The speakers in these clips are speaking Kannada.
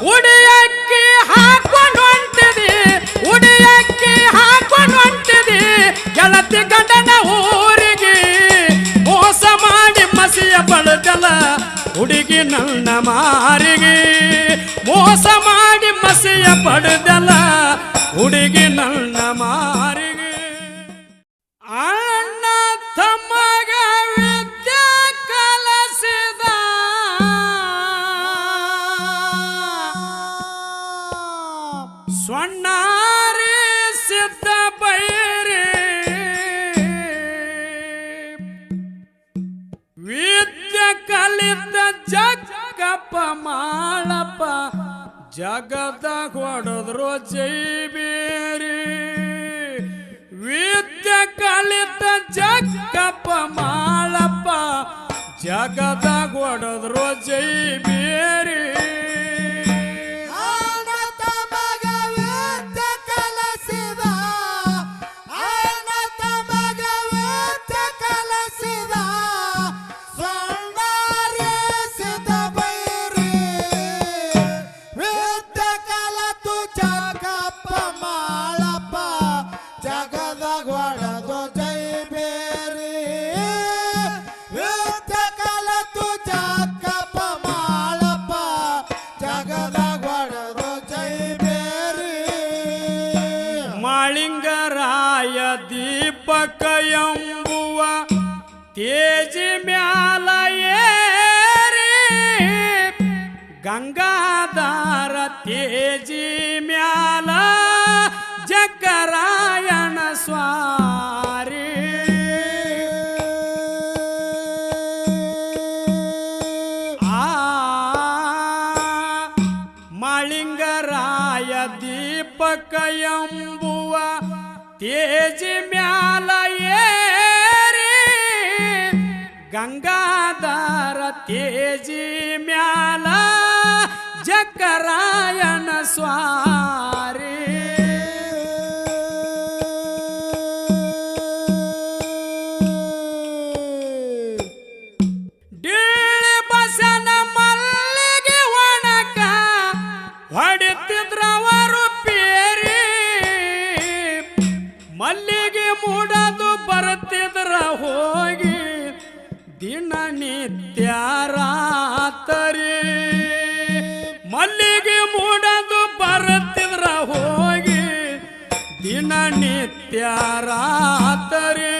ಉಡಿಯಕ್ಕಿ ಹಾಕೊಂಡು ಹೊಂಟಿದಿ ಉಡಿಯಕ್ಕಿ ಹಾಕೊಂಡು ಹೊಂಟಿದಿ ಗೆಳತಿ ಗಂಡನ ಊರಿಗೆ ಮೋಸ ಮಾಡಿ ಮಸಿಯ ಬಳುದಲ ಹುಡುಗಿ ನನ್ನ ಮಾರಿಗೆ ಮೋಸ ಮಾಡಿ ಮಸಿಯ ಪಡೆದಲ ಹುಡುಗಿ ನನ್ನ ಮಾರಿಗೆ ಅಣ್ಣ ತಮ್ಮಗ ವಿದ್ಯೆ ಕಲಿಸಿದ ಸ್ವಣ್ಣಾರಿ ಸಿದ್ಧ ಬೈರಿ ವಿದ್ಯೆ ಕಲಿತ ಜಗಪ್ಪ ಮಾಳಪ್ಪ ಜಗದಾಗ ಹೊಡೆದ್ರು ಜೈಬೇರಿ ವಿದ್ಯೆ ಕಲಿತ ಜಗಪ್ಪ ಮಾಳಪ್ಪ ಜಗದಾಗ ಹೊಡೆದ್ರು ಜೈಬೇರಿ ಮಾಳಿಂಗರಾಯ ದೀಪಕ ಎಂಬುವ ತೇಜಿ ಮ್ಯಾಲ ಏರಿ ಗಂಗಾಧಾರ ತೇಜಿ ಮ್ಯಾಲ ಜಗ್ಗರಾಯಣ ಸ್ವಾರಿ ಮಾಳಿಂಗರಾಯ ದೀಪಕ ಎಂಬುವ ತೇಜಿ ಮ್ಯಾಲ ಏರಿ ಗಂಗಾಧಾರ ತೇಜಿ ಮ್ಯಾಲ ಜಗ್ಗರಾಯಣ ಸ್ವಾರಿ ಡಿಳಿ ಬಸನ ಮಲ್ಲಿಗೆ ಒಣಕ ಹೊಡೆತಿದ್ರವರು ಪೇರಿ ಮಲ್ಲಿಗೆ ಮೂಡದು ಬರುತ್ತಿದ್ರ ಹೋಗಿ ದಿನನಿತ್ಯ ರಾತ್ರಿ ಮಲ್ಲಿಗೆ ಮೂಡದು ಬರುತ್ತಿದ್ರ ಹೋಗಿ ದಿನನಿತ್ಯ ರಾತ್ರಿ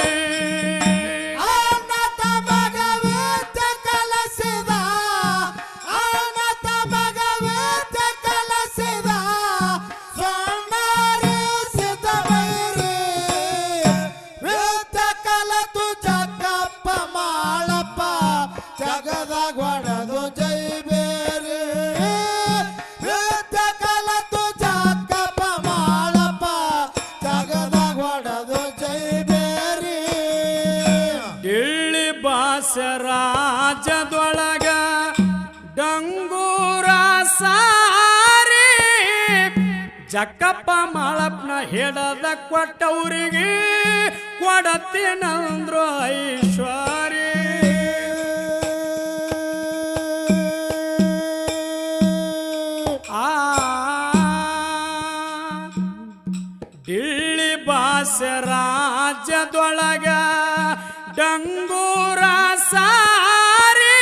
ರಾಜದೊಳಗ ಡಂಗೂರ ಸಾರಿ ಜಕ್ಕಪ್ಪ ಮಾಳಪ್ಪನ ಹಿಡದ ಕೊಟ್ಟವ್ರಿಗೆ ಕೊಡತ್ತೇನಂದ್ರು ಐಶ್ವರ್ಯ ಡಿಳ್ಳಿ ಭಾಷೆ ರಾಜ್ಯದೊಳಗ ಡಂಗೂರ ಸಾರಿ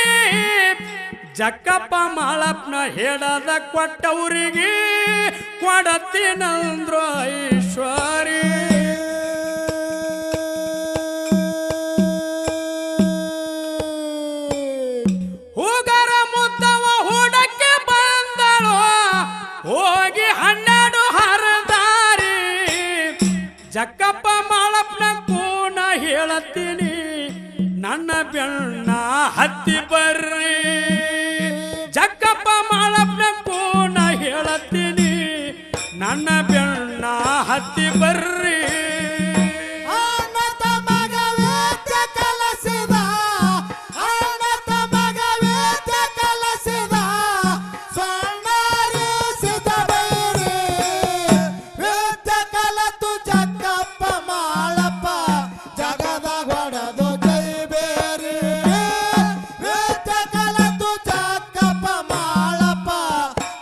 ಜಕ್ಕಪ್ಪ ಮಾಳಪ್ಪನ ಹಿಡದ ಕೊಟ್ಟವ್ರಿಗೆ ಕೊಡತ್ತೇನಂದ್ರು ಐಶ್ವರ್ಯ ಹೂಗರ ಮುದ್ದವ ಹೂಡಕ್ಕೆ ಬಂದಳು ಹೋಗಿ 12 ಹರದಾರಿ ಜಕ್ಕಪ್ಪ ಮಾಳಪ್ಪನ ಕೂನ ಹೇಳತ್ತೀನಿ ನನ್ನ ಬೆಣ್ಣ ಹತ್ತಿ ಬರ್ರಿ ಜಕ್ಕಪ್ಪ ಮಾಳಪ್ಪನ ಕೂನ ಹೇಳತ್ತೀನಿ ನನ್ನ ಬೆಣ್ಣ ಹತ್ತಿ ಬರ್ರಿ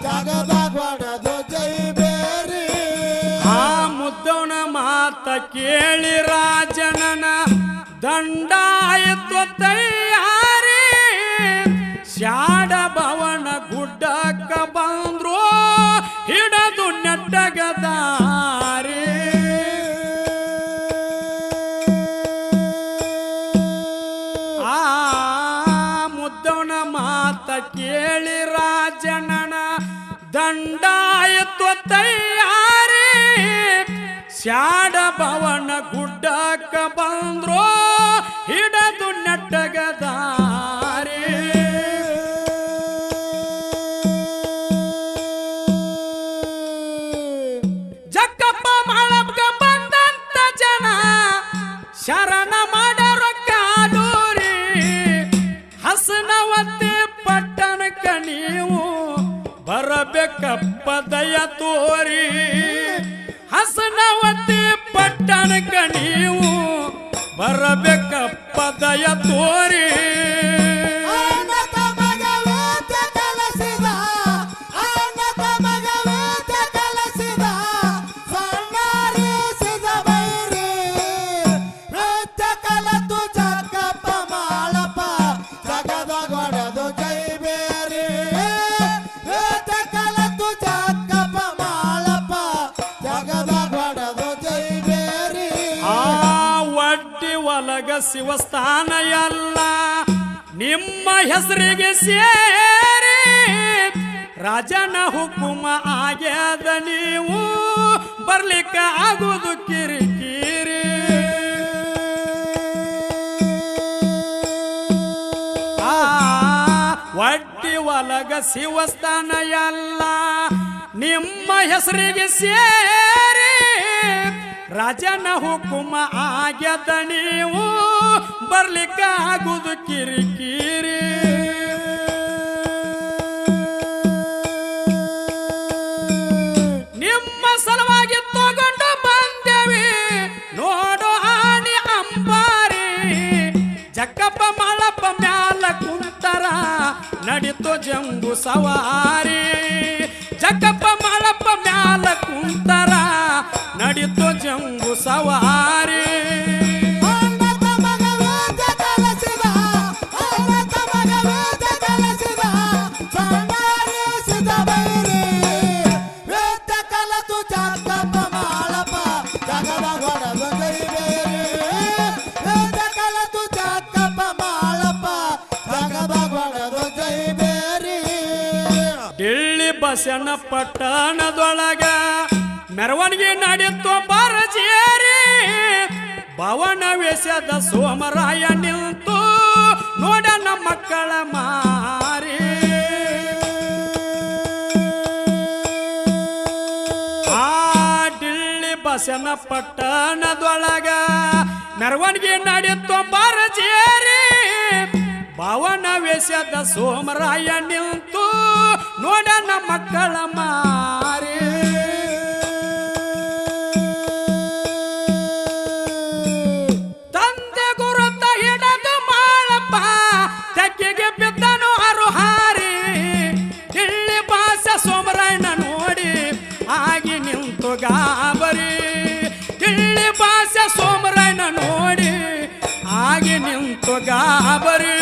Jaga ಮಾತ ಕೇಳಿ ರಾಜನನ ದಂಡಾಯಿತು ತಯಾರಿ ಶಾಡ ಭವನ ಗುಡ್ಡಕ್ಕ ಬಂದ್ರು ಹಿಡದು ನೆಟ್ಟಗದಾರಿ ಆ ಮುದ್ದವನ ಮಾತ ಕೇಳಿ ರಾಜನನ ದಂಡಾಯಿತು ತಯಾರಿ ಶಾಡ ಭವನ ಗುಡ್ಡಕ್ಕ ಬಂದ್ರು ಹಿಡದು ನೆಟ್ಟಗದಾರಿ ಜಕ್ಕಪ್ಪ ಮಾಳಪ್ಗ ಬಂದಂತ ಜನ ಶರಣ ಮಾಡರೋ ಕಾಡೂರಿ ಹಸನವತಿ ಪಟ್ಟಣಕ್ಕ ನೀವು ಬರಬೇಕಪ್ಪ ದಯ ತೋರಿ ಹಸನವತಿ ಪಟ್ಟಣಕ್ಕ ನೀವು ಬರಬೇಕಪ್ಪ ದಯ ತೋರಿ ಶಿವಸ್ಥಾನ ಎಲ್ಲ ನಿಮ್ಮ ಹೆಸರಿಗೆ ಸೇರಿ ರಾಜನ ಹುಕುಮ ಆಗ್ಯದ ನೀವು ಬರ್ಲಿಕ್ಕ ಆಗುದು ಕಿರಿಕಿರಿ ಒಡ್ಡಿ ಒಲಗ ಶಿವಸ್ಥಾನ ಎಲ್ಲ ನಿಮ್ಮ ಹೆಸರಿಗೆ ಸೇರಿ ರಾಜನ ಹುಕುಮ ಆಗ್ಯದ ನೀವು ಬರ್ಲಿಕ್ಕ ಆಗುದು ಕಿರಿಕಿರಿ ನಿಮ್ಮ ಸಲುವಾಗಿ ತಗೊಂಡು ಬಂದೇವಿ ನೋಡು ಆಣಿ ಅಂಬಾರಿ ಜಕ್ಕಪ್ಪ ಮಾಳಪ್ಪ ಮ್ಯಾಲ ಕುಂತರ ನಡಿತು ಜಂಬು ಸವಾರಿ ಜಕ್ಕಪ್ಪ ಮಾಳಪ್ಪ ಮ್ಯಾಲ ಕುಂತರ ನಡಿತು ಜಂಬು ಸವಾರಿ ಡಿಳ್ಳಿ ಬಸನ ಪಟ್ಟಣದೊಳಗ ಮೆರವಣಿಗೆ ನಡೆಯುತ್ತ ಬರಜೇರಿ ಭವನ ವೇಷದ ಸೋಮರಾಯ ನಿಂತು ನೋಡ ನಮ್ಮ ಮಕ್ಕಳ ಮಾರಿ ಆ ಡಿಳ್ಳಿ ಬಸನ ಪಟ್ಟಣದೊಳಗ ಮೆರವಣಿಗೆ ನಡೆಯುತ್ತ ಬರಜೇರಿ ಭವನ ವೇಷದ ಸೋಮರಾಯ ನಿಂತು ನೋಡ ನಮ್ಮ ಮಕ್ಕಳ ಮಾರಿ ತಂದೆ ಗುರುತ ಹಿಡದು ಮಾಳಪ್ಪ ತೆಕ್ಕಿಗೆ ಬಿದ್ದನು ಅರುಹಾರಿ ಡಿಳ್ಳಿ ಭಾಷೆ ಸೋಮರಾಯನ ನೋಡಿ ಆಗಿ ನಿಂತು ಗಾಬರಿ ಡಿಳ್ಳಿ ಭಾಷೆ ಸೋಮರಾಯನ ನೋಡಿ ಆಗಿ ನಿಂತು ಗಾಬರಿ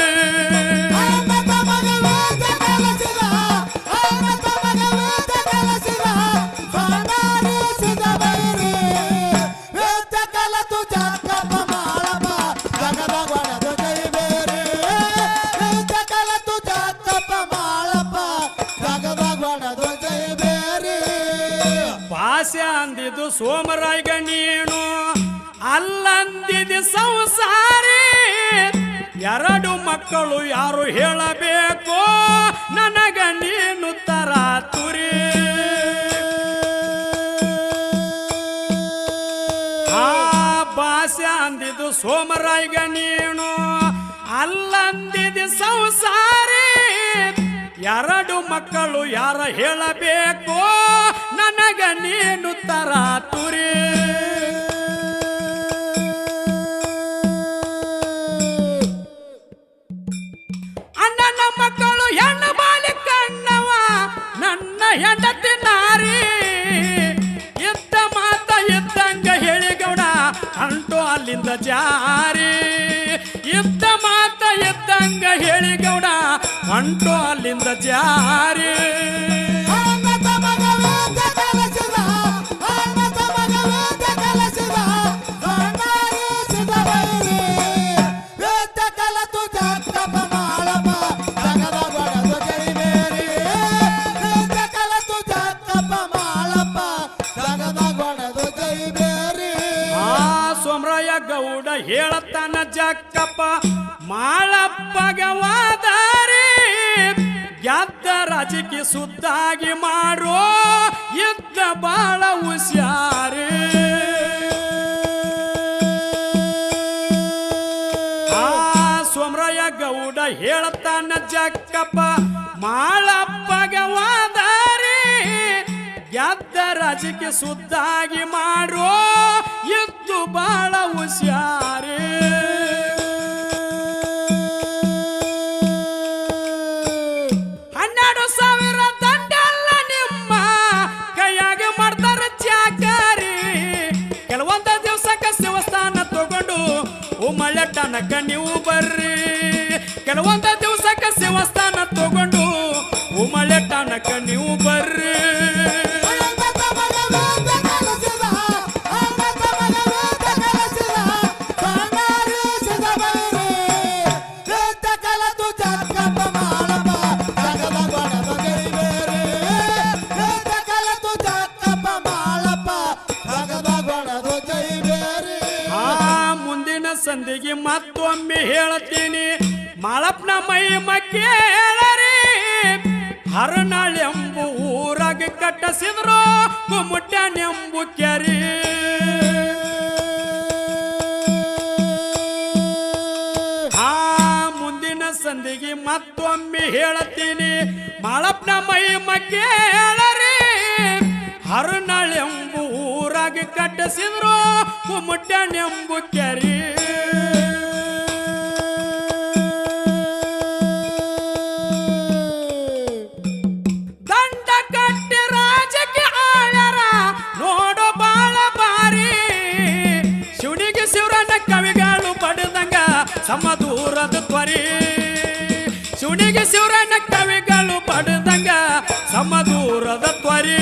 ಭಾಷೆ ಅಂದಿದ್ದು ಸೋಮರಾಯ್ಗ ನೀನು ಅಲ್ಲಂದಿದ್ದು ಸಂಸಾರಿ ಎರಡು ಮಕ್ಕಳು ಯಾರು ಹೇಳಬೇಕು ನನಗ ನೀನು ತರಾತುರಿ ಆ ಭಾಷೆ ಅಂದಿದ್ದು ಸೋಮರಾಯ್ಗ ನೀನು ಅಲ್ಲಂದಿದ್ದು ಸಂಸಾರಿ ಎರಡು ಮಕ್ಕಳು ಯಾರ ಹೇಳಬೇಕು ನನಗ ನೀನು ತರಾತುರಿ ಅಣ್ಣನ ಮಕ್ಕಳು ಹೆಣ್ಣು ಬಾಲಿ ಕಣ್ಣವ ನನ್ನ ಹೆಂಡತಿ ನಾರಿ ಇದ್ದ ಮಾತ ಇದ್ದಂಗ ಹೇಳಿ ಗೌಡ ಅಲ್ಲಿಂದ ಜಾರಿ ಇದ್ದ ಮಾತ ಇದ್ದಂಗ ಹೇಳಿ ಗೌಡ ಹೊಂಟು ಅಲ್ಲಿಂದ ಜಾರಿ ಗೌಡ ಹೇಳತಾನ ಜಕ್ಕಪ್ಪ ಮಾಳಪ್ಪಗವಾದಾರಿ ಗೆದ್ದ ರಾಜಕೀಯ ಸುದ್ದಾಗಿ ಮಾಡೋ ಇದ್ದ ಬಾಳ ಹುಷಾರಿ ಸೋಮರಾಯ ಗೌಡ ಹೇಳತಾನ ಜಕ್ಕಪ್ಪ ಮಾಳಪ್ಪಗವಾದಾರಿ ಗೆದ್ದ ರಾಜಕೀಯ ಸುದ್ದಾಗಿ ಮಾಡೋ ಇದ್ದು ಬಾಳ ಹುಷಾರಿ 12,000 ದಂಡೆಲ್ಲ ನಿಮ್ಮ ಕೈಯಾಗ ಮಾಡ್ತಾರ ಚಾಕಾರಿ ಕೆಲವೊಂದ ದಿವಸಕ್ಕೆ ಶಿವಸ್ಥಾನ ತಗೊಂಡು ಮಳೆ ಟನಕ ನೀವು ಬರ್ರಿ ಕೆಲವೊಂದ ದಿವಸಕ್ಕೆ ಶಿವಸ್ಥಾನ ತಗೊಂಡು ಮಳೆ ಟನಕ ನೀವು ಬರ್ರಿ ಸಂದಿಗೆ ಮತ್ತೊಮ್ಮೆ ಹೇಳ್ತೀನಿ ಮಾಳಪ್ಪನ ಮಹಿಮ ಕೇಳರಿ ಹರನಾಳೆಂಬು ಊರಾಗ ಕಟ್ಟಿಸಿದ್ರು ಗುಮ್ಮುಟ್ಯಾನೆಂಬು ಕೆರಿ ಮುಂದಿನ ಸಂದಿಗೆ ಮತ್ತೊಮ್ಮೆ ಹೇಳ್ತೀನಿ ಮಾಳಪ್ಪನ ಮಹಿಮ ಕೇಳರಿ ಹರನಾಳೆಂಬು ಊರಾಗ ಕಟ್ಟಿಸಿದ್ರು ಗುಮ್ಮುಟ್ಯಾನೆಂಬು ಕೆರಿ ಸಮದೂರದ ತ್ವರಿ ಶಿವನಿಗೆ ಶಿವರನ್ನ ಕವಿಗಳು ಪಡೆದಂಗ ಸಮದೂರದ ತ್ವರಿ